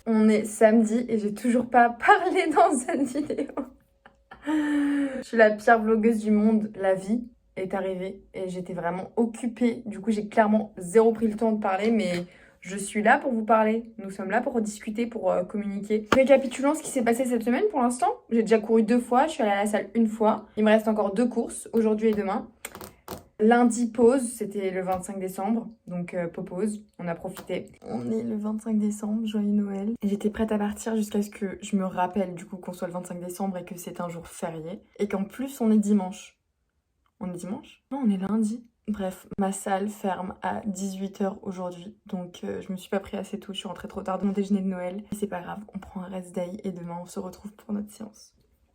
On est samedi et j'ai toujours pas parlé dans cette vidéo. Je suis la pire vlogueuse du monde. La vie est arrivée et j'étais vraiment occupée. Du coup, j'ai clairement zéro pris le temps de parler, mais je suis là pour vous parler. Nous sommes là pour discuter, pour communiquer. Récapitulons ce qui s'est passé cette semaine pour l'instant. J'ai déjà couru 2 fois, je suis allée à la salle 1 fois. Il me reste encore 2 courses, aujourd'hui et demain. Lundi, pause, c'était le 25 décembre, donc pause, on a profité. On est le 25 décembre, joyeux Noël. Et j'étais prête à partir jusqu'à ce que je me rappelle du coup qu'on soit le 25 décembre et que c'est un jour férié. Et qu'en plus on est dimanche. On est dimanche? Non, on est lundi. Bref, ma salle ferme à 18h aujourd'hui, donc je me suis pas pris assez tôt, je suis rentrée trop tard de mon déjeuner de Noël. Et c'est pas grave, on prend un rest day et demain on se retrouve pour notre séance.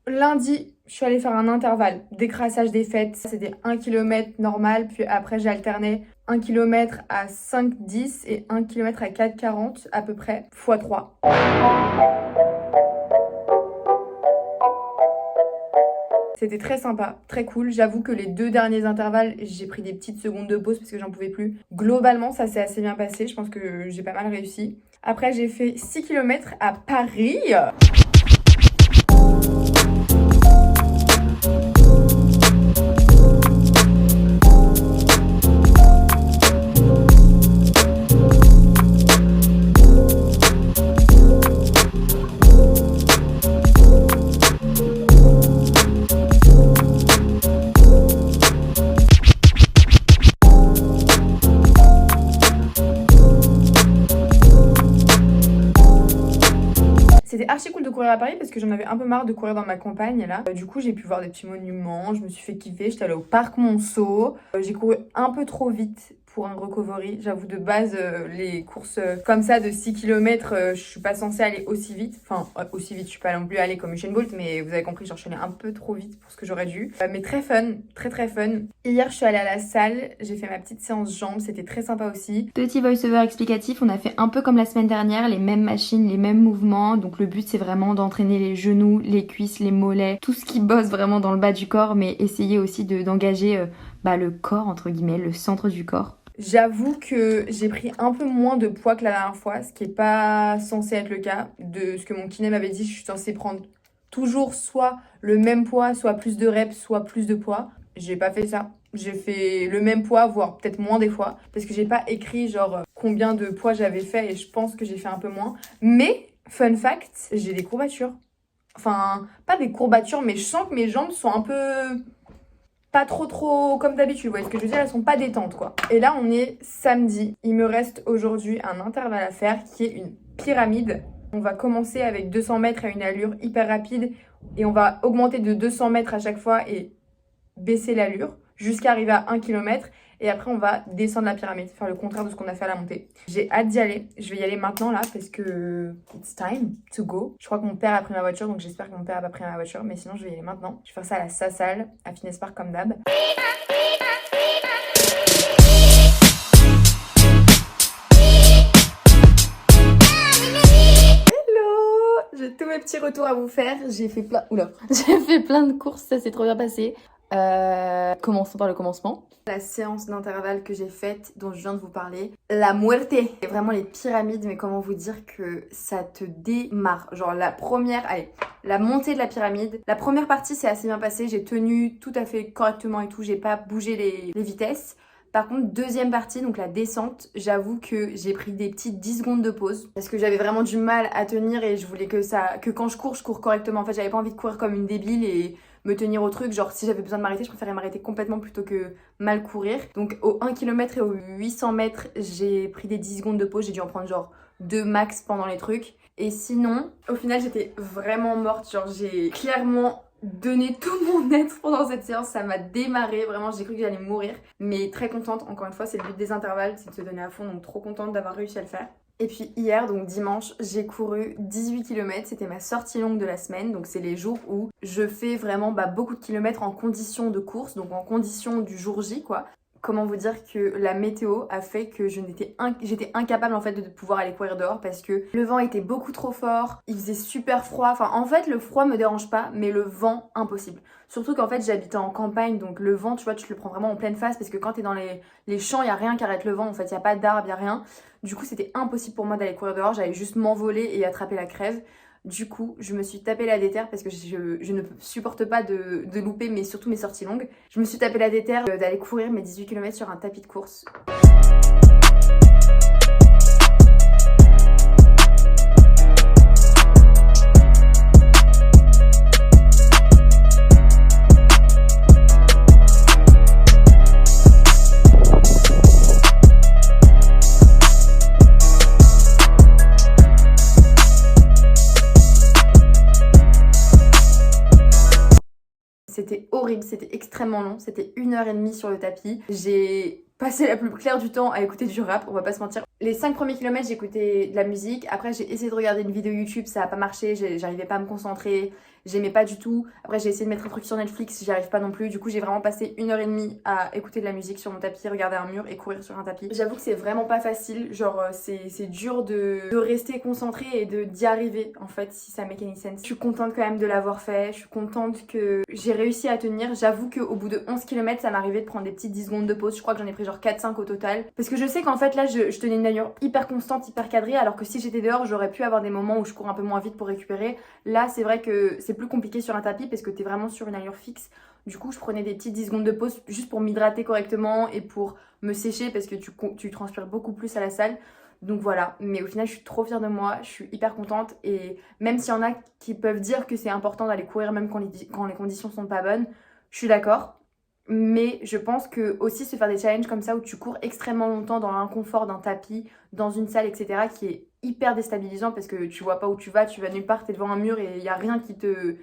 Lundi, je suis allée faire un intervalle, décrassage des fêtes. C'était 1 km normal, puis après j'ai alterné 1 km à 5,10 et 1 km à 4,40 à peu près, x 3. C'était très sympa, très cool. J'avoue que les 2 derniers intervalles, j'ai pris des petites secondes de pause parce que j'en pouvais plus. Globalement, ça s'est assez bien passé. Je pense que j'ai pas mal réussi. Après, j'ai fait 6 km à Paris. C'était archi cool de courir à Paris parce que j'en avais un peu marre de courir dans ma campagne là. Du coup, j'ai pu voir des petits monuments, je me suis fait kiffer. J'étais allée au parc Monceau. J'ai couru un peu trop vite pour un recovery. J'avoue, de base, les courses comme ça de 6 km, je suis pas censée aller aussi vite. Enfin, aussi vite, je suis pas non plus allée comme Usain Bolt, mais vous avez compris, genre, je suis allée un peu trop vite pour ce que j'aurais dû. Mais très fun, très très fun. Hier, je suis allée à la salle, j'ai fait ma petite séance jambes, c'était très sympa aussi. Petit voice-over explicatif, on a fait un peu comme la semaine dernière, les mêmes machines, les mêmes mouvements. Donc le but c'est vraiment d'entraîner les genoux, les cuisses, les mollets, tout ce qui bosse vraiment dans le bas du corps, mais essayer aussi d'engager le corps, entre guillemets, le centre du corps. J'avoue que j'ai pris un peu moins de poids que la dernière fois, ce qui n'est pas censé être le cas. De ce que mon kiné m'avait dit, je suis censée prendre toujours soit le même poids, soit plus de reps, soit plus de poids. J'ai pas fait ça. J'ai fait le même poids, voire peut-être moins des fois, parce que j'ai pas écrit genre combien de poids j'avais fait et je pense que j'ai fait un peu moins. Mais, fun fact, j'ai des courbatures. Enfin, pas des courbatures, mais je sens que mes jambes sont un peu... pas trop comme d'habitude, vous voyez ce que je veux dire, elles sont pas détentes quoi. Et là on est samedi, il me reste aujourd'hui un intervalle à faire qui est une pyramide. On va commencer avec 200 mètres à une allure hyper rapide et on va augmenter de 200 mètres à chaque fois et baisser l'allure jusqu'à arriver à 1 km et après on va descendre la pyramide, faire le contraire de ce qu'on a fait à la montée. J'ai hâte d'y aller, je vais y aller maintenant là parce que it's time to go. Je crois que mon père a pris ma voiture donc j'espère que mon père a pas pris ma voiture mais sinon je vais y aller maintenant. Je vais faire ça à la salle à Fitness Park comme d'hab. J'ai tous mes petits retours à vous faire. J'ai fait plein... Oula. J'ai fait plein de courses, ça s'est trop bien passé. Commençons par le commencement. La séance d'intervalle que j'ai faite, dont je viens de vous parler, la muerte. C'est vraiment les pyramides, mais comment vous dire que ça te démarre. Genre la première, allez, la montée de la pyramide. La première partie s'est assez bien passée, j'ai tenu tout à fait correctement et tout, j'ai pas bougé les vitesses. Par contre, deuxième partie, donc la descente, j'avoue que j'ai pris des petites 10 secondes de pause parce que j'avais vraiment du mal à tenir et je voulais que quand je cours correctement. En fait, j'avais pas envie de courir comme une débile et me tenir au truc. Genre, si j'avais besoin de m'arrêter, je préférais m'arrêter complètement plutôt que mal courir. Donc, au 1 km et au 800 mètres, j'ai pris des 10 secondes de pause. J'ai dû en prendre genre 2 max pendant les trucs. Et sinon, au final, j'étais vraiment morte. Genre, j'ai clairement donné tout mon être pendant cette séance, ça m'a démarré, vraiment j'ai cru que j'allais mourir, mais très contente, encore une fois c'est le but des intervalles, c'est de se donner à fond, donc trop contente d'avoir réussi à le faire. Et puis hier, donc dimanche, j'ai couru 18 km, c'était ma sortie longue de la semaine, donc c'est les jours où je fais vraiment beaucoup de kilomètres en condition de course, donc en condition du jour J quoi. comment vous dire que la météo a fait que j'étais incapable en fait de pouvoir aller courir dehors parce que le vent était beaucoup trop fort, il faisait super froid. Enfin en fait le froid me dérange pas mais le vent impossible. Surtout qu'en fait j'habitais en campagne donc le vent tu vois tu le prends vraiment en pleine face parce que quand t'es dans les champs il y a rien qui arrête le vent en fait, il y a pas d'arbres, il y a rien. Du coup c'était impossible pour moi d'aller courir dehors, j'allais juste m'envoler et attraper la crève. Du coup, je me suis tapé la déterre parce que je ne supporte pas de louper, mais surtout mes sorties longues. Je me suis tapé la déterre d'aller courir mes 18 km sur un tapis de course. C'était horrible, c'était extrêmement long, c'était 1h30 sur le tapis. J'ai passé la plus claire du temps à écouter du rap, on va pas se mentir. Les 5 premiers kilomètres, j'écoutais de la musique. Après, j'ai essayé de regarder une vidéo YouTube, ça a pas marché, j'arrivais pas à me concentrer, j'aimais pas du tout. Après, j'ai essayé de mettre un truc sur Netflix, j'y arrive pas non plus. Du coup, j'ai vraiment passé 1h30 à écouter de la musique sur mon tapis, regarder un mur et courir sur un tapis. J'avoue que c'est vraiment pas facile, genre c'est dur de rester concentré et d'y arriver en fait, si ça make any sense. Je suis contente quand même de l'avoir fait, je suis contente que j'ai réussi à tenir. J'avoue qu'au bout de 11 km, ça m'arrivait de prendre des petites 10 secondes de pause. Je crois que j'en ai pris genre 4-5 au total. Parce que je sais qu'en fait là, je tenais une allure hyper constante, hyper cadrée, alors que si j'étais dehors, j'aurais pu avoir des moments où je cours un peu moins vite pour récupérer. Là, c'est vrai que c'est plus compliqué sur un tapis parce que t'es vraiment sur une allure fixe. Du coup, je prenais des petites 10 secondes de pause juste pour m'hydrater correctement et pour me sécher parce que tu transpires beaucoup plus à la salle. Donc voilà, mais au final je suis trop fière de moi, je suis hyper contente et même s'il y en a qui peuvent dire que c'est important d'aller courir même quand les conditions sont pas bonnes, je suis d'accord. Mais je pense que aussi se faire des challenges comme ça où tu cours extrêmement longtemps dans l'inconfort d'un tapis, dans une salle, etc. qui est hyper déstabilisant parce que tu vois pas où tu vas nulle part, t'es devant un mur et il y a rien qui te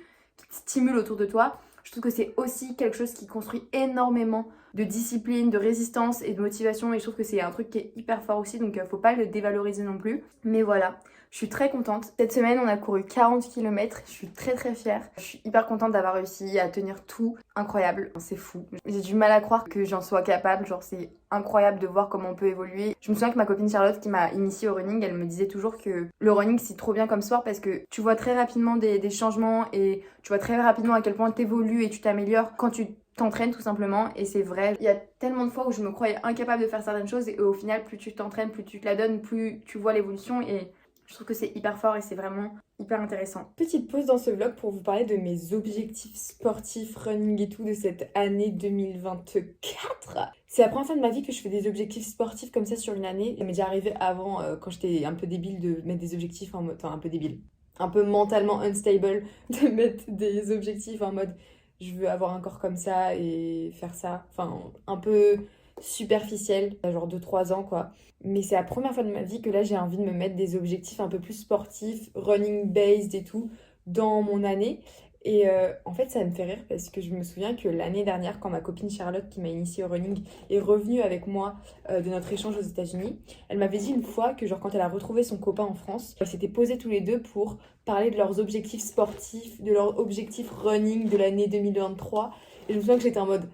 stimule autour de toi. Je trouve que c'est aussi quelque chose qui construit énormément de discipline, de résistance et de motivation et je trouve que c'est un truc qui est hyper fort aussi donc faut pas le dévaloriser non plus. Mais voilà, je suis très contente. Cette semaine on a couru 40 km, je suis très fière. Je suis hyper contente d'avoir réussi à tenir tout, incroyable, c'est fou. J'ai du mal à croire que j'en sois capable, genre c'est incroyable de voir comment on peut évoluer. Je me souviens que ma copine Charlotte qui m'a initiée au running, elle me disait toujours que le running c'est trop bien comme sport parce que tu vois très rapidement des changements et tu vois très rapidement à quel point t'évolues et tu t'améliores quand tu t'entraînes tout simplement et c'est vrai. Il y a tellement de fois où je me croyais incapable de faire certaines choses et au final plus tu t'entraînes, plus tu te la donnes, plus tu vois l'évolution et je trouve que c'est hyper fort et c'est vraiment hyper intéressant. Petite pause dans ce vlog pour vous parler de mes objectifs sportifs, running et tout de cette année 2024. C'est la première fois de ma vie que je fais des objectifs sportifs comme ça sur une année. Ça m'est déjà arrivé avant quand j'étais un peu débile de mettre des objectifs en mode... Enfin un peu débile. Un peu mentalement unstable de mettre des objectifs en mode je veux avoir un corps comme ça et faire ça. Enfin un peu superficiel, genre 2-3 ans quoi. Mais c'est la première fois de ma vie que là j'ai envie de me mettre des objectifs un peu plus sportifs, running based et tout, dans mon année. Et en fait ça me fait rire parce que je me souviens que l'année dernière quand ma copine Charlotte qui m'a initiée au running est revenue avec moi de notre échange aux États-Unis, elle m'avait dit une fois que genre quand elle a retrouvé son copain en France, ils s'étaient posés tous les deux pour parler de leurs objectifs sportifs, de leurs objectifs running de l'année 2023. Et je me souviens que j'étais en mode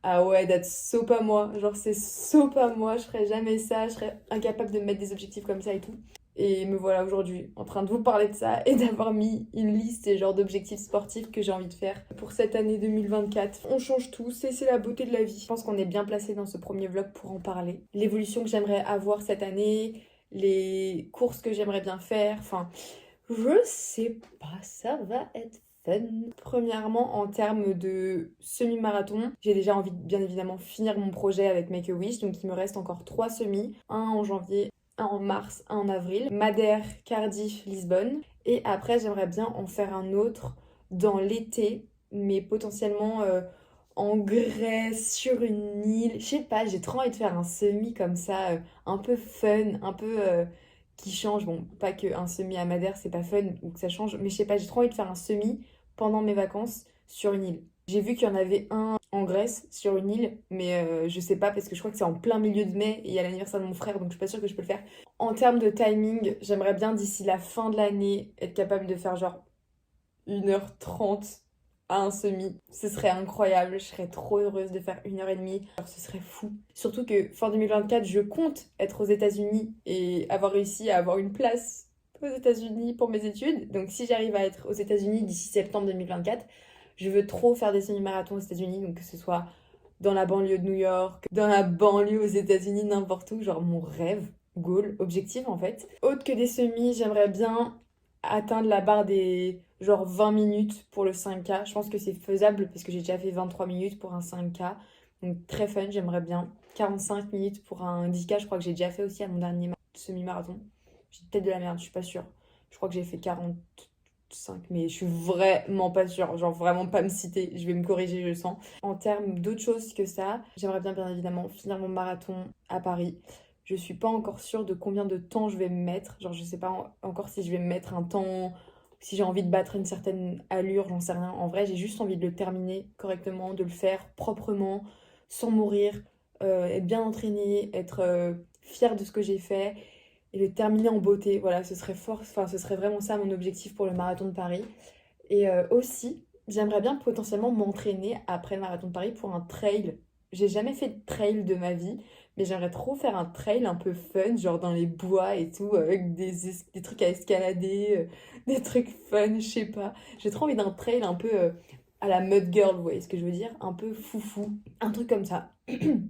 ah ouais, that's so pas moi. Genre, c'est so pas moi. Je ferais jamais ça. Je serais incapable de me mettre des objectifs comme ça et tout. Et me voilà aujourd'hui en train de vous parler de ça et d'avoir mis une liste et genre d'objectifs sportifs que j'ai envie de faire pour cette année 2024. On change tout, c'est la beauté de la vie. Je pense qu'on est bien placé dans ce premier vlog pour en parler. L'évolution que j'aimerais avoir cette année, les courses que j'aimerais bien faire. Enfin, je sais pas, ça va être fun. Premièrement, en termes de semi-marathon, j'ai déjà envie de bien évidemment finir mon projet avec Make-A-Wish. Donc il me reste encore 3 semis, un en janvier, un en mars, un en avril. Madère, Cardiff, Lisbonne. Et après, j'aimerais bien en faire un autre dans l'été, mais potentiellement en Grèce, sur une île. Je sais pas, j'ai trop envie de faire un semi comme ça, un peu fun, un peu... qui change, bon, pas qu'un semi à Madère c'est pas fun ou que ça change, mais je sais pas, j'ai trop envie de faire un semi pendant mes vacances sur une île. J'ai vu qu'il y en avait un en Grèce sur une île, mais je sais pas parce que je crois que c'est en plein milieu de mai et il y a l'anniversaire de mon frère donc je suis pas sûre que je peux le faire. En termes de timing, j'aimerais bien d'ici la fin de l'année être capable de faire genre 1h30 à un semi. Ce serait incroyable, je serais trop heureuse de faire 1h30. Alors, ce serait fou. Surtout que fin 2024, je compte être aux États-Unis et avoir réussi à avoir une place aux États-Unis pour mes études. Donc si j'arrive à être aux États-Unis d'ici septembre 2024, je veux trop faire des semi-marathons aux États-Unis, donc que ce soit dans la banlieue de New York, dans la banlieue aux États-Unis, n'importe où, genre mon rêve, goal, objectif en fait. Autre que des semis, j'aimerais bien atteindre la barre des genre 20 minutes pour le 5K. Je pense que c'est faisable parce que j'ai déjà fait 23 minutes pour un 5K. Donc très fun, j'aimerais bien. 45 minutes pour un 10K, je crois que j'ai déjà fait aussi à mon dernier semi-marathon. J'ai peut-être de la merde, je suis pas sûre. Je crois que j'ai fait 45, mais je suis vraiment pas sûre. Genre vraiment pas me citer, je vais me corriger, je le sens. En termes d'autres choses que ça, j'aimerais bien évidemment finir mon marathon à Paris. Je suis pas encore sûre de combien de temps je vais me mettre. Genre je sais pas encore si je vais me mettre un temps, si j'ai envie de battre une certaine allure, j'en sais rien. En vrai, j'ai juste envie de le terminer correctement, de le faire proprement, sans mourir, être bien entraînée, être fière de ce que j'ai fait et le terminer en beauté. Voilà, ce serait fort, enfin, ce serait vraiment ça mon objectif pour le marathon de Paris. Et aussi, j'aimerais bien potentiellement m'entraîner après le marathon de Paris pour un trail. J'ai jamais fait de trail de ma vie, mais j'aimerais trop faire un trail un peu fun, genre dans les bois et tout, avec des trucs à escalader, des trucs fun, je sais pas. J'ai trop envie d'un trail un peu à la mud girl, vous voyez ce que je veux dire? Un peu foufou, un truc comme ça.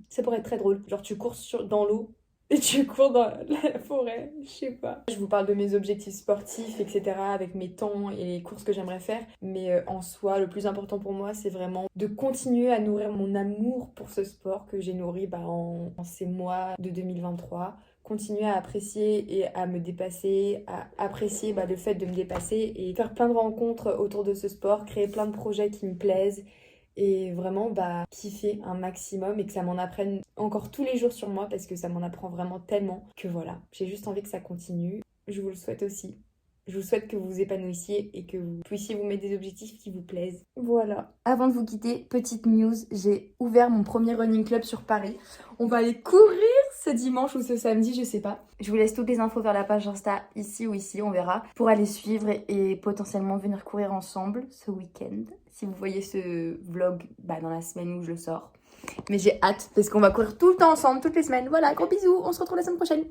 Ça pourrait être très drôle. Genre tu cours dans l'eau et tu cours dans la forêt, je sais pas. Je vous parle de mes objectifs sportifs, etc., avec mes temps et les courses que j'aimerais faire. Mais en soi, le plus important pour moi, c'est vraiment de continuer à nourrir mon amour pour ce sport que j'ai nourri en ces mois de 2023. Continuer à apprécier et à me dépasser, à apprécier le fait de me dépasser et faire plein de rencontres autour de ce sport, créer plein de projets qui me plaisent et vraiment kiffer un maximum et que ça m'en apprenne encore tous les jours sur moi parce que ça m'en apprend vraiment tellement que voilà, j'ai juste envie que ça continue. Je vous le souhaite aussi. Je vous souhaite que vous vous épanouissiez et que vous puissiez vous mettre des objectifs qui vous plaisent. Voilà. Avant de vous quitter, petite news, j'ai ouvert mon premier running club sur Paris. On va aller courir ce dimanche ou ce samedi, je sais pas. Je vous laisse toutes les infos vers la page Insta, ici ou ici, on verra, pour aller suivre et potentiellement venir courir ensemble ce week-end. Si vous voyez ce vlog dans la semaine où je le sors. Mais j'ai hâte parce qu'on va courir tout le temps ensemble, toutes les semaines. Voilà, gros bisous, on se retrouve la semaine prochaine.